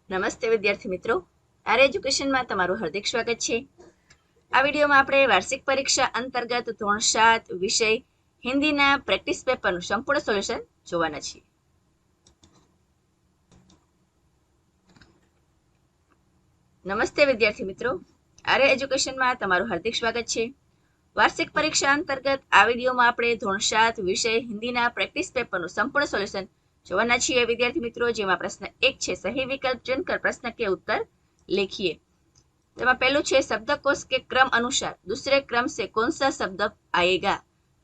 નમસ્તે વિદ્યાર્થી મિત્રો, આર એજ્યુકેશનમાં તમારું હાર્દિક સ્વાગત છે. આ વિડીયોમાં આપણે વાર્ષિક પરીક્ષા અંતર્ગત ધોરણ 7 વિષય હિન્દીના પ્રેક્ટિસ પેપરનું સંપૂર્ણ સોલ્યુશન જોવાના છીએ. નમસ્તે વિદ્યાર્થી મિત્રો, આર એજ્યુકેશનમાં તમારું હાર્દિક સ્વાગત છે. વાર્ષિક પરીક્ષા અંતર્ગત આ વિડીયોમાં આપણે ધોરણ 7 વિષય હિન્દીના પ્રેક્ટિસ પેપરનું સંપૂર્ણ સોલ્યુશન જોવાના છીએ વિદ્યાર્થી મિત્રો, જેમાં પ્રશ્ન 1 છે સही विकल्प चुनकर प्रश्न के उत्तर लिखिए. તેમાં પહેલું છે શબ્દકોશ કે ક્રમ અનુસાર दूसरे क्रम से कौन सा शब्द आएगा.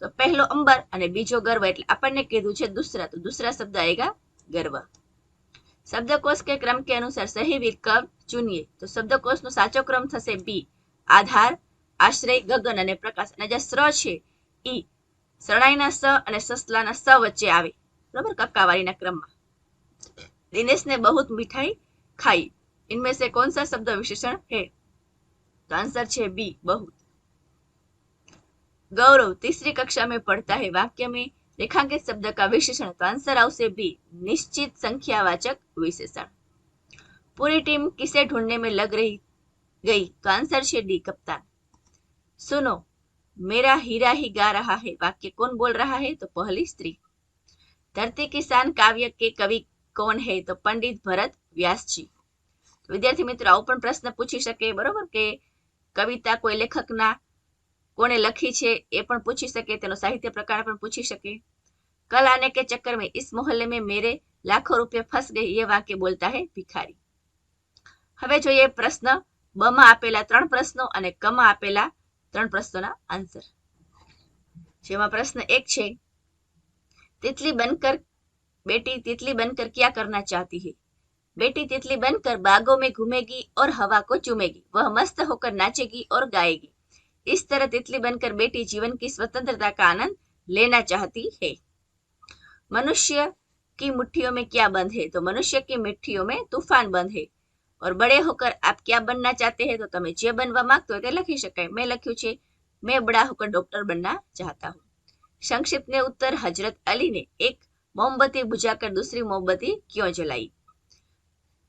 તો પહેલો અંબર અને બીજો ગર્વ, એટલે આપણને કીધું છે દૂસરા, તો दूसरा शब्द आएगा ગર્વ. શબ્દકોશ કે ક્રમ કે અનુસાર સही વિકલ્પ ચૂનીએ, તો શબ્દકોશનો સાચો ક્રમ થશે બી, આધાર, આશ્રય, ગગન અને પ્રકાશ. અને જે શ્ર છે ઈ શરણાઈના સ અને સસલાના સ વચ્ચે આવે, बराबर, कक्कावारी क्रम में. दिनेश ने बहुत मिठाई खाई, इनमें से कौन सा शब्द विशेषण है. तो आंसर है बी, बहुत. गौरव तीसरी कक्षा में पढ़ता है, वाक्य में रेखांकित शब्द का विशेषण. तो आंसर आवश्य बी, निश्चित संख्यावाचक विशेषण. पूरी टीम किसे ढूंढने में लग रही गई. तो आंसर है डी, कप्तान. सुनो मेरा हीरा ही गा रहा है, वाक्य कौन बोल रहा है. तो पहली स्त्री. धरती किसान काव्य के कवि कौन है. तो पंडित भरत व्यास जी. विद्यार्थी मित्रों આવો પણ પ્રશ્ન પૂછી શકે, બરોબર, કે કવિતા કોઈ લેખકના કોણે લખી છે એ પણ પૂછી શકે, તેનો સાહિત્ય પ્રકાર પણ પૂછી શકે. कल आने के चक्कर में इस मोहल्ले में मेरे लाखों रुपये फंस गए, ये वाक्य बोलता है भिखारी. હવે જોઈએ પ્રશ્ન બ માં આપેલા 3 પ્રશ્નો અને ક માં આપેલા 3 પ્રશ્નોના આન્સર. જેમાં પ્રશ્ન 1 છે तितली बनकर बेटी तितली बनकर क्या करना चाहती है. बेटी तितली बनकर बागों में घूमेगी और हवा को चूमेगी, वह मस्त होकर नाचेगी और गाएगी. इस तरह तितली बनकर बेटी जीवन की स्वतंत्रता का आनंद लेना चाहती है. मनुष्य की मुट्ठियों में क्या बंद है. तो मनुष्य की मुट्ठियों में तूफान बंद है. और बड़े होकर आप क्या बनना चाहते हैं. तो તમે જે બનવા માંગતો હોય તે લખી શકાય. મેં લખ્યું છે मैं बड़ा होकर डॉक्टर बनना चाहता हूँ. संक्षिप्त ने उत्तर हजरत अली ने एक मोमबत्ती बुझाकर दूसरी मोमबत्ती क्यों जलाई.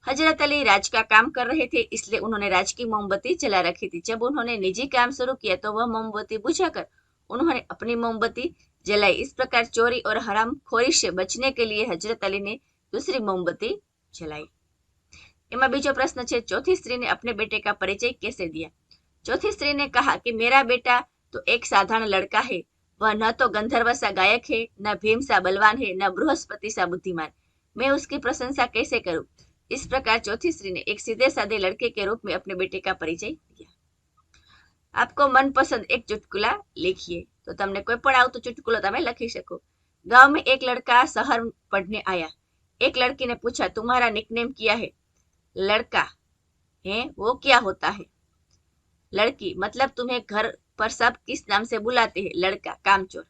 हजरत अली राज का काम कर रहे थे, इसलिए उन्होंने राज की मोमबत्ती जला रखी थी. जब उन्होंने निजी काम शुरू किया तो वह मोमबत्ती बुझाकर उन्होंने अपनी मोमबत्ती जलाई. इस प्रकार चोरी और हरामखोरी से बचने के लिए हजरत अली ने दूसरी मोमबत्ती जलाई. एमा बीजो प्रश्न है चौथी स्त्री ने अपने बेटे का परिचय कैसे दिया. चौथी स्त्री ने कहा कि मेरा बेटा तो एक साधारण लड़का है, वह न तो गंधर्व सा गायक है, न भीम सा बलवान है, न बृहस्पति सा बुद्धिमान. मैं उसकी प्रशंसा कैसे करूं. इस प्रकार चौथी स्त्री ने एक सीधे साधे लड़के के रूप में अपने बेटे का परिचय दिया. आपको मनपसंद एक चुटकुला लिखिए. तो तमने कोई पण आवतो चुटकुलो तमे लखी शको. गांव में एक लड़का शहर पढ़ने आया. एक लड़की ने पूछा तुम्हारा निकनेम क्या है. लड़का है वो क्या होता है. लड़की मतलब तुम्हें घर पर सब किस नाम से बुलाते हैं. लड़का कामचोर.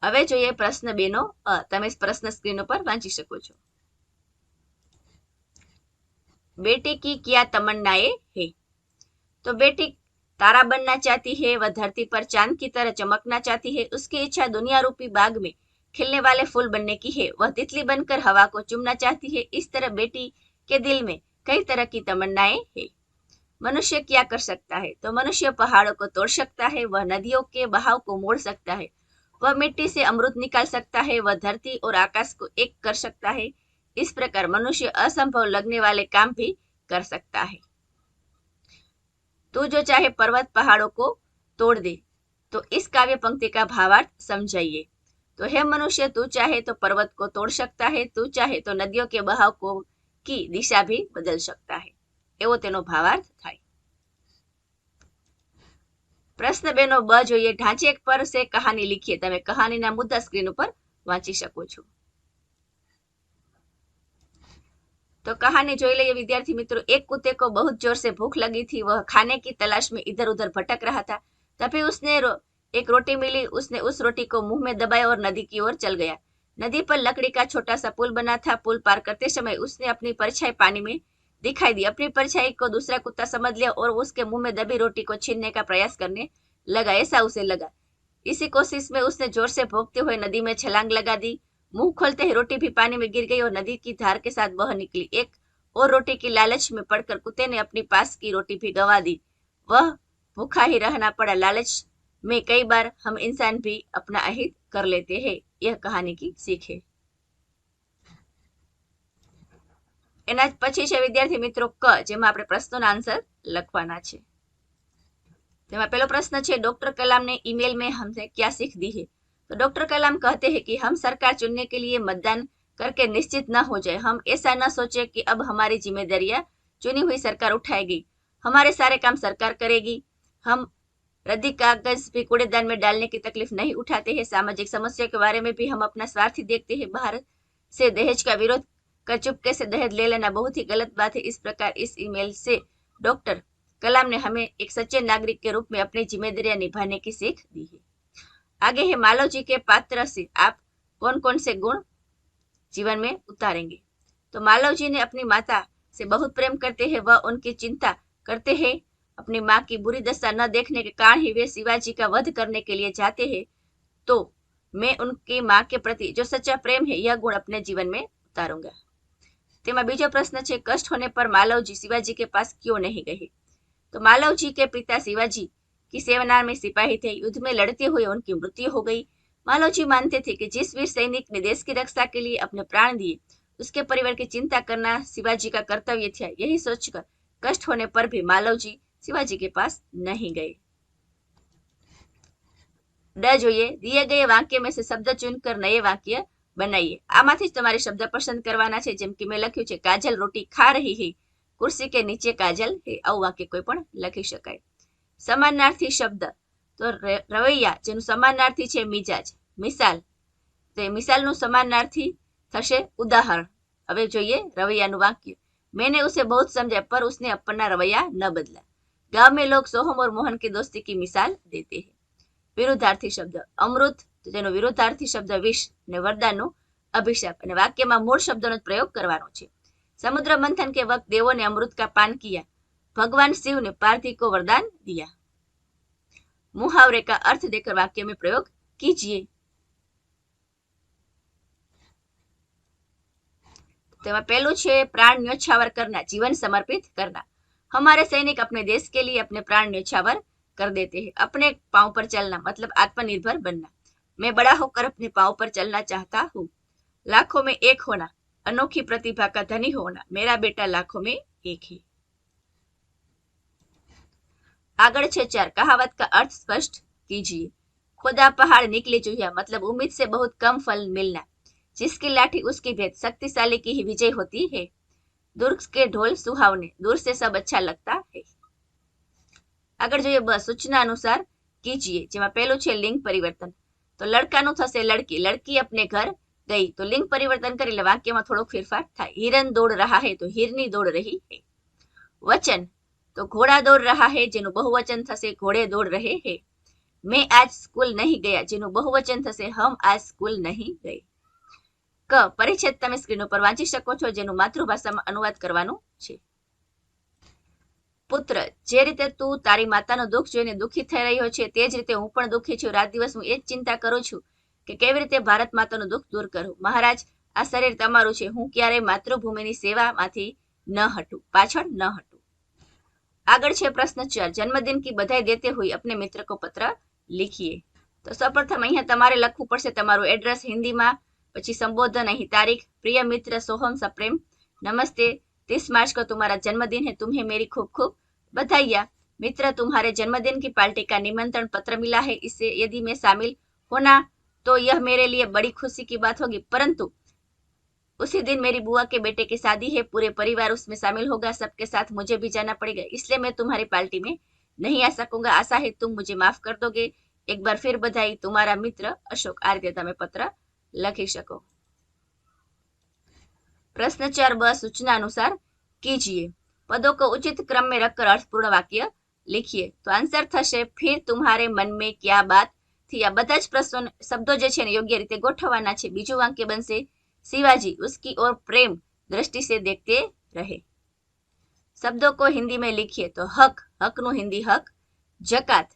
હવે જોઈએ પ્રશ્ન 2 નો તમે પ્રશ્ન સ્ક્રીન ઉપર વાંચી શકો છો. बेटी की क्या तमन्नाएं है. तो बेटी तारा बनना चाहती है, वह धरती पर चांद की तरह चमकना चाहती है. उसकी इच्छा दुनिया रूपी बाग में खिलने वाले फूल बनने की है. वह तितली बनकर हवा को चूमना चाहती है. इस तरह बेटी के दिल में कई तरह की तमन्नाएं है. मनुष्य क्या कर सकता है. तो मनुष्य पहाड़ों को तोड़ सकता है, वह नदियों के बहाव को मोड़ सकता है, वह मिट्टी से अमृत निकाल सकता है, वह धरती और आकाश को एक कर सकता है. इस प्रकार मनुष्य असंभव लगने वाले काम भी कर सकता है. तू जो चाहे पर्वत पहाड़ों को तोड़ दे. तो इस काव्य पंक्ति का भावार्थ समझाइए. तो हे मनुष्य तू चाहे तो पर्वत को तोड़ सकता है, तू चाहे तो नदियों के बहाव को की दिशा भी बदल सकता है. एवो तेनो भावार्थ थाय. प्रश्न 2 નો બ જોઈએ. ढांचे पर से कहानी लिखिए. તમે કહાનીના મુદ્દા સ્ક્રીન ઉપર વાંચી શકો છો. तो कहानी જોઈ લઈએ विद्यार्थी मित्रों. एक कुत्ते को बहुत जोर से भूख लगी थी. वह खाने की तलाश में इधर उधर भटक रहा था. तभी उसने एक रोटी मिली. उसने उस रोटी को मुंह में दबाया और नदी की ओर चल गया. नदी पर लकड़ी का छोटा सा पुल बना था. पुल पार करते समय उसने अपनी परछाई पानी में दिखाई दी. अपनी परछाई को दूसरा कुत्ता समझ लिया और उसके मुंह में दबी रोटी को छीनने का प्रयास करने लगा. ऐसा उसे लगा. इसी कोशिश में उसने जोर से भौंकते हुए नदी में छलांग लगा दी. मुंह खोलते ही रोटी भी पानी में गिर गई और नदी की धार के साथ बह निकली. एक और रोटी की लालच में पड़कर कुत्ते ने अपनी पास की रोटी भी गंवा दी। वह भूखा ही रहना पड़ा। लालच में कई बार हम इंसान भी अपना अहित कर लेते हैं। यह कहानी की सीख है। એના પછી છે વિદ્યાર્થી મિત્રો ક, જેમાં આપણે પ્રશ્નોના આન્સર લખવાના છે। તેમાં પહેલો પ્રશ્ન છે, डॉक्टर कलाम ने ईमेल में हमसे क्या सीख दी है? तो डॉक्टर कलाम कहते हैं कि हम सरकार चुनने के लिए मतदान करके निश्चित न हो जाए। हम ऐसा न सोचे कि अब हमारी जिम्मेदारियां चुनी हुई सरकार उठाएगी, हमारे सारे काम सरकार करेगी। हम रद्दी कागज भी कूड़ेदान में डालने की तकलीफ नहीं उठाते हैं। सामाजिक समस्या के बारे में भी हम अपना स्वार्थ ही देखते हैं। भारत से दहेज का विरोध कर चुपके से दहेज ले लेना बहुत ही गलत बात है। इस प्रकार इस ईमेल से डॉक्टर कलाम ने हमें एक सच्चे नागरिक के रूप में अपनी जिम्मेदारियां निभाने की सीख दी है। आगे है, मालव जी के पात्र से आप कौन कौन से गुण जीवन में उतारेंगे? तो मालव जी ने अपनी माता से बहुत प्रेम करते हैं। वह उनकी चिंता करते हैं। अपनी माँ की बुरी दशा न देखने के कारण ही वे शिवाजी का वध करने के लिए जाते हैं। तो मैं उनकी माँ के प्रति जो सच्चा प्रेम है, यह गुण अपने जीवन में उतारूंगा। तेमा बीजो प्रश्न है, कष्ट होने पर मालव जी शिवाजी के पास क्यों नहीं गए? तो मालव जी के पिता शिवाजी की सेना में सिपाही थे। युद्ध में लड़ते हुए उनकी मृत्यु हो गई। मालव जी मानते थे कि जिस वीर सैनिक ने देश की रक्षा के लिए अपने प्राण दिए, उसके परिवार की चिंता करना शिवाजी का कर्तव्य था। यही सोचकर कष्ट होने पर भी मालव जी शिवाजी के पास नहीं गए। ड જોઈએ, दिए गए वाक्य में से शब्द चुनकर नए वाक्य बनाइए। આમાંથી જ તમારે શબ્દ પસંદ કરવાના છે। જેમ કે મેં લખ્યું છે, કાજલ રોટી ખા રહી है, कुर्सी के नीचे काजल है। આવું વાક્ય કોઈ પણ લખી શકાય। સમાનાર્થી શબ્દ, તો રવૈયા જેનું સમાનાર્થી છે મિજાજ, મિસાલ, તો મિસાલનું સમાનાર્થી થશે ઉદાહરણ। હવે જોઈએ રવૈયાનું વાક્ય। मैंने उसे बहुत समझा पर उसने अपना रवैया न बदला। गांव में लोग सोहम और मोहन की दोस्ती की मिसाल देते हैं। विरुद्धार्थी शब्द, अमृत, तो તેનો વિરુદ્ધાર્થી શબ્દ વિષ ને વરદાનનો અભિશાપ। અને વાક્યમાં મૂળ શબ્દનો પ્રયોગ કરવાનો છે। समुद्र मंथन के वक्त देवों ने अमृत का पान किया। भगवान शिव ने पार्थी को वरदान दिया। मुहावरे का अर्थ देकर वाक्य में प्रयोग कीजिए। तेमा पहलू छे, प्राण न्योछावर करना, जीवन समर्पित करना। हमारे सैनिक अपने देश के लिए अपने प्राण न्योछावर कर देते हैं। अपने पांव पर चलना मतलब आत्मनिर्भर बनना। मैं बड़ा होकर अपने पांव पर चलना चाहता हूँ। लाखों में एक होना, अनोखी प्रतिभा का धनी होना। मेरा बेटा लाखों में एक है। आगळ छे 4, कहावत का अर्थ स्पष्ट कीजिए। खुदा पहाड़ निकले चूहिया मतलब उम्मीद से बहुत कम फल मिलना। जिसकी लाठी उसकी भेद, शक्तिशाली की ही विजय होती है। दूर के ढोल सुहावने, दूर से सब अच्छा लगता है। આગળ જોઈએ બસ, સૂચના અનુસાર કીજીએ। જેમાં પહેલું છે લિંગ પરિવર્તન। તો લડકાનું થશે લડકી, લડકી अपने घर गई। तो लिंग परिवर्तन કરી વાક્યમાં થોડો ફેરફાર થાય। हिरन दौड़ रहा है तो हिरनी दौड़ रही है। वचन, तो घोड़ा दौड़ रहा है જેનું बहुवचन થશે घोड़े दौड़ रहे हैं। मैं आज स्कूल नहीं गया જેનું बहुवचन થશે हम आज स्कूल नहीं गए। ક, પરિચ્છેદ તમે સ્ક્રીન ઉપર વાંચી શકો છો, જેનું માતૃભાષામાં अनुवाद કરવાનું છે। પુત્ર, જે રીતે તું તારી માતાનું દુઃખ જોઈને દુઃખી થઈ રહ્યો છે, તે જ રીતે હું પણ દુઃખી છું। રાત દિવસ હું એ જ ચિંતા કરું છું કે કેવી રીતે ભારત માતાનું દુઃખ દૂર કરું। મહારાજ, આ શરીર તમારું છે, હું ક્યારેય માતૃભૂમિની સેવામાંથી ન હટું, પાછળ ન હટું। આગળ છે પ્રશ્ન 4, જન્મદિન की बधाई देते हुए अपने मित्र को पत्र लिखिए। तो सर्वप्रथम અહીંયા તમારે લખવું પડશે તમારું એડ્રેસ હિન્દીમાં, પછી સંબોધન, અહીં તારીખ, प्रिय मित्र सोहम सप्रेम, नमस्ते, 30 मार्च को तुम्हारा जन्मदिन है, तुम्हें मेरी खूब खूब बधाइयाँ। मित्र, तुम्हारे जन्मदिन की पार्टी का निमंत्रण पत्र मिला है। इससे यदि मैं शामिल होना तो यह मेरे लिए बड़ी खुशी की बात होगी, परंतु उसी दिन मेरी बुआ के बेटे की शादी है। पूरे परिवार उसमें शामिल होगा। सबके साथ मुझे भी जाना पड़ेगा, इसलिए मैं तुम्हारी पार्टी में नहीं आ सकूंगा। आशा है तुम मुझे माफ कर दोगे। एक बार फिर बधाई, तुम्हारा मित्र अशोक। आ रीते તમે पत्र લખી શકો। प्रश्न 4 ब, सूचना अनुसार कीजिए। पदों को उचित क्रम में रखकर अर्थपूर्ण वाक्य लिखिए। तो आंसर થશે फिर तुम्हारे मन में क्या बात थी। આ બધા જ પ્રશ્નો શબ્દો જે છે ને યોગ્ય રીતે ગોઠવવાના છે। બીજું વાક્ય બનશે शिवाजी उसकी ओर प्रेम दृष्टि से देखते रहे। शब्दों को हिंदी में लिखिए। तो हक, हकનું हिंदी हक। जकात,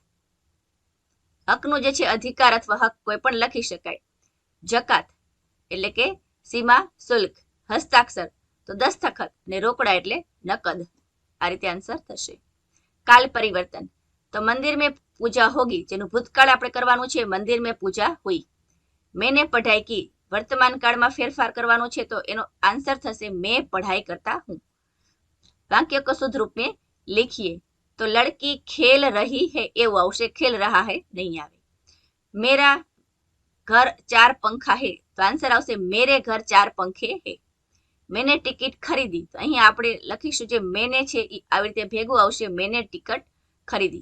हकનું જે છે અધિકાર અથવા હક કોઈ પણ લખી શકાય। જકાત એટલે કે સીમા શુલ્ક। હસ્તાક્ષર, તો દસ્તખત અને રોકડા એટલે નકદ. આ રીતે આન્સર થશે. કાલ પરિવર્તન તો મંદિર में પૂજા હોગી, જેનું ભૂતકાળ આપણે કરવાનું છે મંદિર में પૂજા હુઈ. મેને પઢાઈ કી, વર્તમાન કાળમાં ફેરફાર કરવાનો છે તો એનો આન્સર થશે મેં પઢાઈ કરતા હું. વાક્ય को शुद्ध रूप में लिखिए तो लड़की खेल रही है એવું આવશે, खेल रहा है નહીં આવે. मेरा घर 4 पंखा है તો આન્સર આવશે मेरे घर 4 पंखे है. मैंने टिकट खरीदी તો અહીં આપણે લખીશું જે મેને છે એ આવી રીતે ભેગું આવશે, मैंने टिकट खरीदी.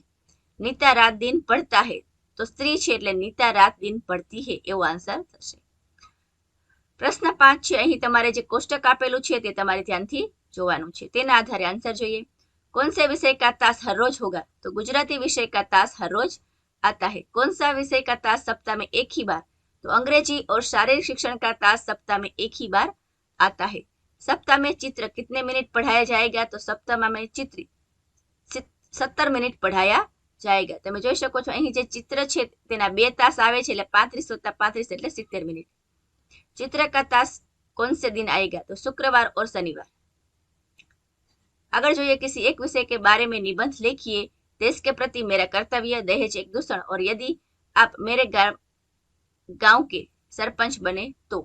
નીતા રાત દિન પઢતા હે તો સ્ત્રી છે એટલે નીતા રાત દિન પઢતી હે એવો આન્સર થશે. પ્રશ્ન 5 છે. અહીં તમારે જે કોષ્ટક આપેલું છે તે તમારે ધ્યાનથી જોવાનું છે. તેના આધારે આન્સર જોઈએ. कौन से विषय का तास हर रोज होगा तो गुजराती विषय का तास हर रोज आता है. कौन सा विषय का तास सप्ताह में एक ही बार तो अंग्रेजी और शारीरिक शिक्षण का तास सप्ताह में एक ही बार आता है. सप्ताह में चित्र कितने मिनट पढ़ाया जाएगा तो सप्ताह में चित्र 17 मिनिट पढ़ाया जाएगा. તમે જોઈ શકો છો અહીં જે ચિત્ર છે તેના 2 તાસ આવે છે એટલે 35 + 35 એટલે 70 મિનિટ. चित्र का तास कौन से दिन आएगा तो शुक्रवार और शनिवार. अगर जो ये किसी एक विषय के बारे में निबंध लिखिए. देश के प्रति मेरा कर्तव्य, दहेज एक दूषण और यदि आप मेरे गांव के सरपंच बने तो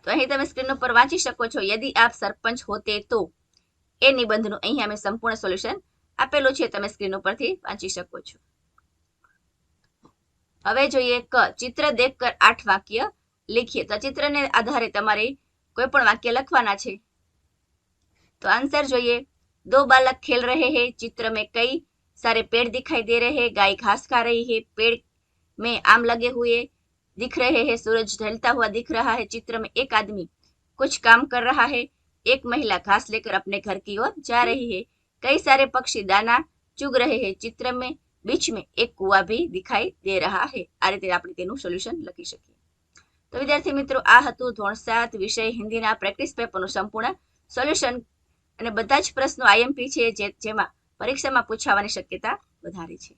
અહીં તમે સ્ક્રીન ઉપર વાંચી શકો છો यदि आप सरपंच होते तो એ નિબંધનું અહીં અમે સંપૂર્ણ સોલ્યુશન આપેલું છે, તમે સ્ક્રીન ઉપરથી વાંચી શકો છો. હવે જોઈએ ક ચિત્ર દેખકર 8 વાક્ય लिखिए. તો ચિત્રને આધારે તમારે કોઈ પણ વાક્ય લખવાના છે. तो आंसर જોઈએ. 2 बालक खेल रहे हैं. चित्र में कई सारे पेड़ दिखाई दे रहे हैं. गाय घास खा रही है. पेड़ में आम लगे हुए दिख रहे हैं. सूरज ढलता हुआ दिख रहा है. चित्र में एक आदमी कुछ काम कर रहा है. एक महिला घास लेकर अपने घर की ओर जा रही है. कई सारे पक्षी दाना चुग रहे हैं. चित्र में बीच में एक कुआं भी दिखाई दे रहा है. આ રીતે આપણે તેનું સોલ્યુશન લખી શકીએ. તો વિદ્યાર્થી મિત્રો આ હતું ધોરણ 7 વિષય હિન્દીના પ્રેક્ટિસ પેપરનું સંપૂર્ણ સોલ્યુશન અને બધા જ પ્રશ્નો IMP છે જેમાં પરીક્ષામાં પૂછાવાની શક્યતા વધારે છે.